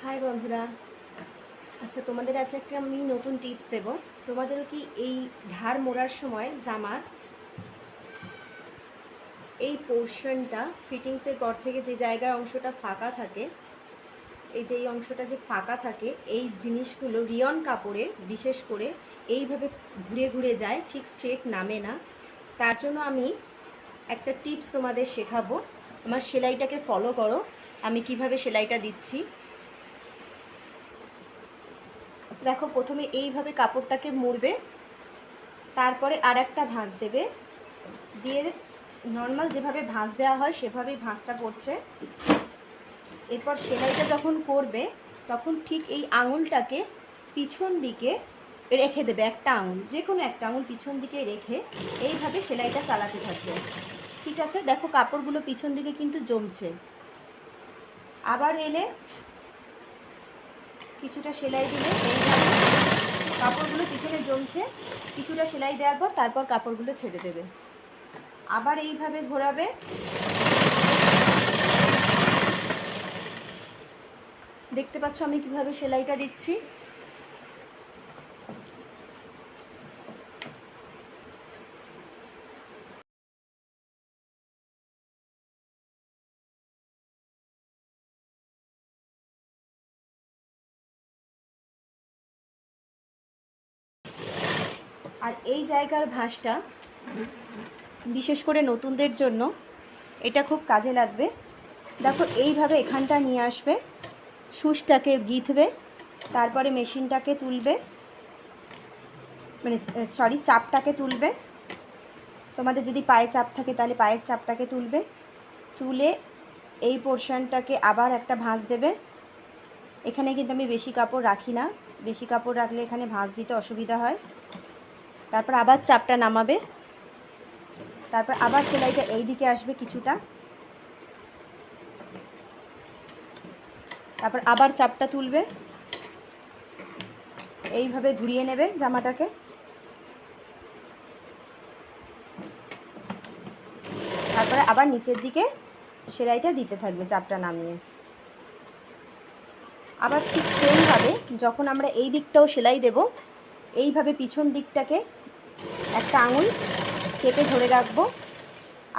High বন্ধুরা। আচ্ছা, তোমাদের আছে একটা আমি নতুন টিপস দেব। তোমাদেরও কি এই ধার মোড়ার সময় জামার এই পোর্শনটা ফিটিংসের পর থেকে যে জায়গার অংশটা ফাঁকা থাকে, এই যে এই অংশটা যে ফাঁকা থাকে, এই জিনিসগুলো রিয়ন কাপড়ে বিশেষ করে এইভাবে ঘুরে ঘুরে যায়, ঠিক স্ট্রেট নামে না। তার জন্য আমি একটা টিপস তোমাদের শেখাবো। আমার সেলাইটাকে ফলো করো, আমি কিভাবে সেলাইটা দিচ্ছি। দেখো, প্রথমে এইভাবে কাপড়টাকে মুড়বে, তারপরে আর একটা ভাঁজ দেবে, দিয়ে নর্মাল যেভাবে ভাঁজ দেওয়া হয় সেভাবেই ভাঁজটা করছে। এরপর সেলাইটা যখন করবে তখন ঠিক এই আঙুলটাকে পিছন দিকে রেখে দেবে, একটা আঙুল, যে কোনো একটা আঙুল পিছন দিকে রেখে এইভাবে সেলাইটা চালাতে থাকবে। ঠিক আছে, দেখো কাপড়গুলো পিছন দিকে কিন্তু জমছে। আবার এলে কিছুটা সেলাই দিলে এইভাবে কাপড়গুলো পিছনে জমছে, কিছুটা সেলাই দেওয়ার পর তারপর কাপড়গুলো ছেড়ে দেবে। আবার এইভাবে ঘোরাবে, দেখতে পাচ্ছ আমি কিভাবে সেলাইটা দিচ্ছি। আর এই জায়গার ভাঁজটা বিশেষ করে নতুনদের জন্য এটা খুব কাজে লাগবে। দেখো এইভাবে এখানটা নিয়ে আসবে, সুচটাকে গিঁথবে, তারপরে মেশিনটাকে তুলবে, মানে চাপটাকে তুলবে। তোমাদের যদি পায়ে চাপ থাকে তাহলে পায়ের চাপটাকে তুলবে, তুলে এই পোর্শনটাকে আবার একটা ভাঁজ দেবে। এখানে কিন্তু আমি বেশি কাপড় রাখি না, বেশি কাপড় রাখলে এখানে ভাঁজ দিতে অসুবিধা হয়। তারপর আবার চাপটা নামাবে, তারপর আবার সেলাইটা এই দিকে আসবে কিছুটা, তারপর আবার চাপটা তুলবে, এইভাবে ঘুরিয়ে নেবে জামাটাকে। তারপরে আবার নিচের দিকে সেলাইটা দিতে থাকবে চাপটা নামিয়ে। আবার ঠিক সেমভাবে যখন আমরা এই দিকটাও সেলাই দেব, এইভাবে পিছন দিকটাকে একটা আঙুল চেপে ধরে রাখবো,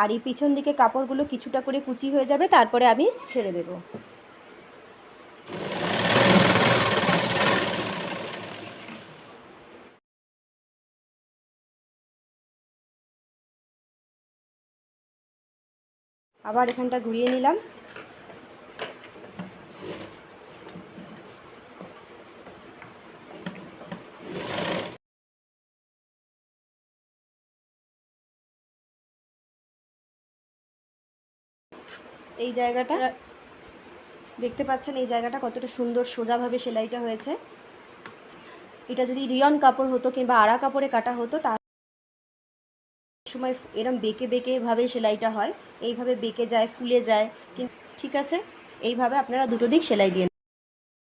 আর এই পিছন দিকে কাপড়গুলো কিছুটা করে কুচি হয়ে যাবে, তারপরে আমি ছেড়ে দেব। আবার এখানটা ঘুরিয়ে নিলাম। এই জায়গাটা দেখতে পাচ্ছেন, এই জায়গাটা কতটা সুন্দর সোজাভাবে সেলাইটা হয়েছে। এটা যদি রিয়ন কাপড় হতো কিংবা আড়া কাপড়ে কাটা হতো তার সময় এরম বেঁকে বেঁকে ভাবে সেলাইটা হয়, এইভাবে বেঁকে যায়, ফুলে যায়। কিন্তু ঠিক আছে, এইভাবে আপনারা দুটো দিক সেলাই দিয়ে